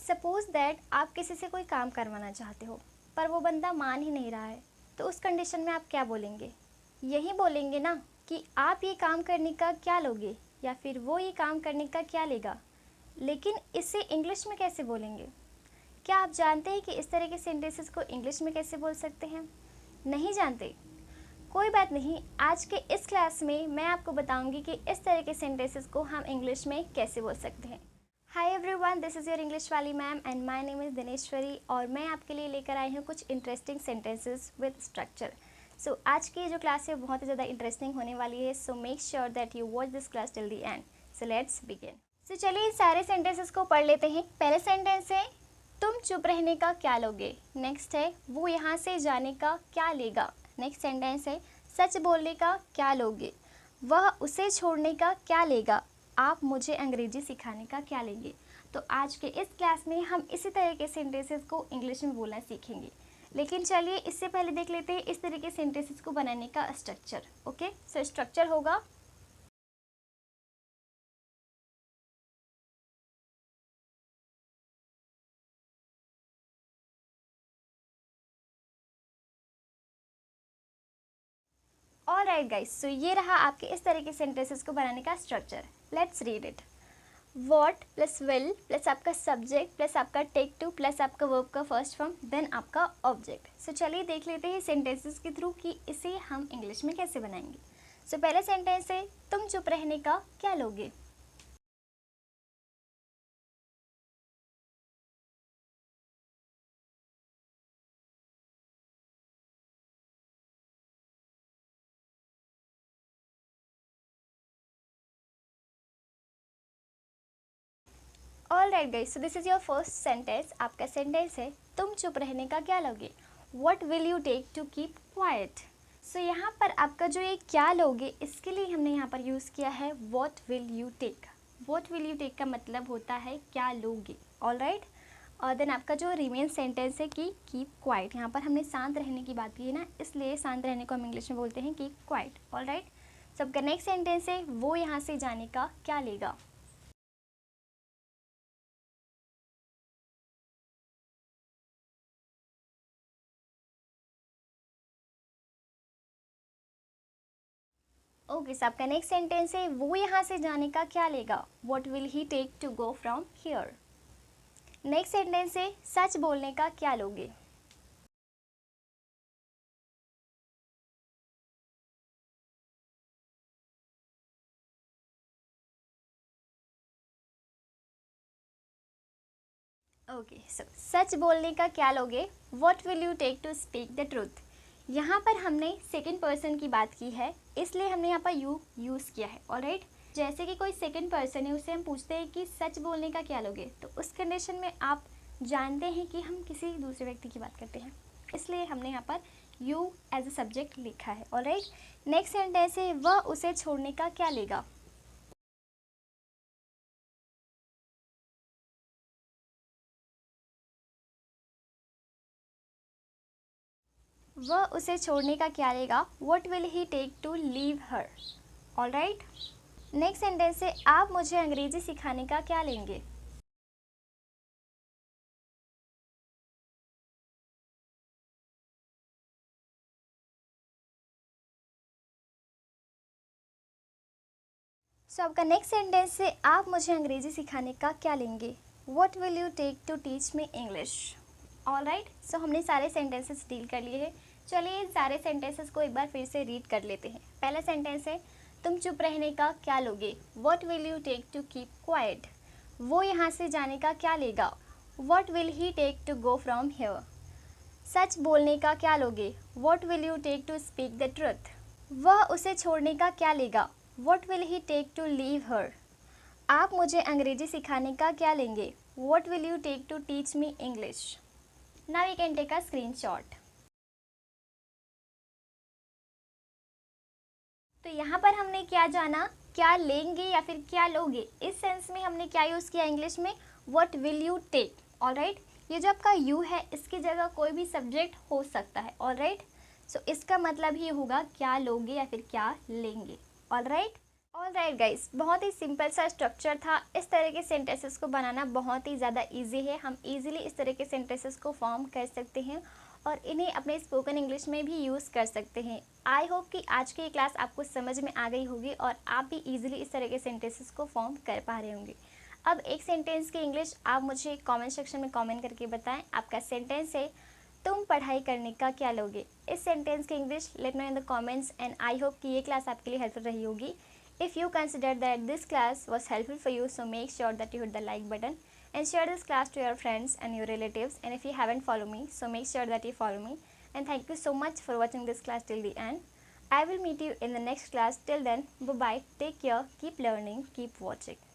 Suppose that आप किसी से कोई काम करवाना चाहते हो पर वो बंदा मान ही नहीं रहा है, तो उस कंडीशन में आप क्या बोलेंगे? यही बोलेंगे ना कि आप ये काम करने का क्या लोगे, या फिर वो ये काम करने का क्या लेगा। लेकिन इसे इंग्लिश में कैसे बोलेंगे? क्या आप जानते हैं कि इस तरह के सेंटेंसेस को इंग्लिश में कैसे बोल सकते हैं? नहीं जानते? कोई बात नहीं, आज के इस क्लास में मैं आपको बताऊंगी कि इस तरह के सेंटेंसेस को हम इंग्लिश में कैसे बोल सकते हैं। Hi everyone, this is your English वाली ma'am and my name is Dineshwari, और मैं आपके लिए लेकर आई हूँ कुछ interesting sentences with structure. So आज की जो क्लास है बहुत ही ज़्यादा इंटरेस्टिंग होने वाली है, so make sure that you watch this class till the end. So let's begin. So चलिए इन सारे सेंटेंसेस को पढ़ लेते हैं। पहले सेंटेंस है, तुम चुप रहने का क्या लोगे। नेक्स्ट है, वो यहाँ से जाने का क्या लेगा। नेक्स्ट सेंटेंस है, सच बोलने का क्या लोगे। वह उसे छोड़ने का क्या लेगा। आप मुझे अंग्रेजी सिखाने का क्या लेंगे। तो आज के इस क्लास में हम इसी तरह के सेंटेंसेस को इंग्लिश में बोलना सीखेंगे। लेकिन चलिए इससे पहले देख लेते हैं इस तरह के सेंटेंसेस को बनाने का स्ट्रक्चर। ओके, सो स्ट्रक्चर होगा, ऑलराइट गाइस, सो ये रहा आपके इस तरह के सेंटेंसेस को बनाने का structure. Let's read it. What plus will plus आपका सब्जेक्ट प्लस आपका टेक टू प्लस आपका वर्ब का फर्स्ट फॉर्म देन आपका ऑब्जेक्ट। सो चलिए देख लेते हैं सेंटेंसेस के थ्रू कि इसे हम इंग्लिश में कैसे बनाएंगे। सो पहले सेंटेंस है, तुम चुप रहने का क्या लोगे। Alright guys, so this is your first sentence. आपका सेंटेंस है, तुम चुप रहने का क्या लोगे। What will you take to keep quiet. So यहाँ पर आपका जो ये क्या लोगे, इसके लिए हमने यहाँ पर यूज़ किया है what will you take. What will you take का मतलब होता है क्या लोगे। ऑलराइट, और देन आपका जो रिमेन सेंटेंस है कि कीप क्वाइट। यहाँ पर हमने शांत रहने की बात की है ना, इसलिए शांत रहने को हम इंग्लिश में बोलते हैं कीप क्वाइट। ऑलराइट, सो आपका नेक्स्ट सेंटेंस है, वो यहाँ से जाने का क्या लेगा। ओके, सो आपका नेक्स्ट सेंटेंस है, वो यहाँ से जाने का क्या लेगा। What will he take to go from here. Next sentence है, सच बोलने का क्या लोगे। ओके, सो सच बोलने का क्या लोगे। What will you take to speak the truth. यहाँ पर हमने सेकेंड पर्सन की बात की है, इसलिए हमने यहाँ पर यू यूज़ किया है। ऑलराइट, जैसे कि कोई सेकेंड पर्सन है, उसे हम पूछते हैं कि सच बोलने का क्या लोगे, तो उस कंडीशन में आप जानते हैं कि हम किसी दूसरे व्यक्ति की बात करते हैं, इसलिए हमने यहाँ पर यू एज अ सब्जेक्ट लिखा है। ऑलराइट, नेक्स्ट सेंटेंस है, वह उसे छोड़ने का क्या लेगा। वह उसे छोड़ने का क्या लेगा। What will he take to leave her. Alright, next sentence है, आप मुझे अंग्रेजी सिखाने का क्या लेंगे। सो आपका नेक्स्ट सेंटेंस है, आप मुझे अंग्रेजी सिखाने का क्या लेंगे। What will you take to teach me English. Alright, so हमने सारे सेंटेंसेस डील कर लिए हैं। चलिए इन सारे सेंटेंसेस को एक बार फिर से रीड कर लेते हैं। पहला सेंटेंस है, तुम चुप रहने का क्या लोगे। What will you take to keep quiet. वो यहाँ से जाने का क्या लेगा। What will he take to go from here. सच बोलने का क्या लोगे। What will you take to speak the truth. वह उसे छोड़ने का क्या लेगा। What will he take to leave her. आप मुझे अंग्रेजी सिखाने का क्या लेंगे। What will you take to teach me English. Now you can take a screenshot. तो यहाँ पर हमने क्या जाना, क्या लेंगे या फिर क्या लोगे। इस सेंस में हमने क्या यूज़ किया इंग्लिश में, what will you take. Alright, ये जो आपका यू है, इसकी जगह कोई भी सब्जेक्ट हो सकता है। ऑलराइट, सो इसका मतलब ही होगा क्या लोगे या फिर क्या लेंगे। ऑलराइट, ऑल राइट गाइस, बहुत ही सिंपल सा स्ट्रक्चर था। इस तरह के सेंटेंसेस को बनाना बहुत ही ज़्यादा इजी है। हम इजीली इस तरह के सेंटेंसेस को फॉर्म कर सकते हैं और इन्हें अपने स्पोकन इंग्लिश में भी यूज़ कर सकते हैं। आई होप कि आज की ये क्लास आपको समझ में आ गई होगी और आप भी इजीली इस तरह के सेंटेंसेस को फॉर्म कर पा रहे होंगे। अब एक सेंटेंस की इंग्लिश आप मुझे कमेंट सेक्शन में कमेंट करके बताएं। आपका सेंटेंस है, तुम पढ़ाई करने का क्या लोगे। इस सेंटेंस की English let me in the comments and I hope कि ये क्लास आपके लिए हेल्पफुल रही होगी। If you consider that this class was helpful for you, so make sure that you hit the like button and share this class to your friends and your relatives. And if you haven't followed me, so make sure that you follow me. And thank you so much for watching this class till the end. I will meet you in the next class. Till then, bye bye. Take care. Keep learning. Keep watching.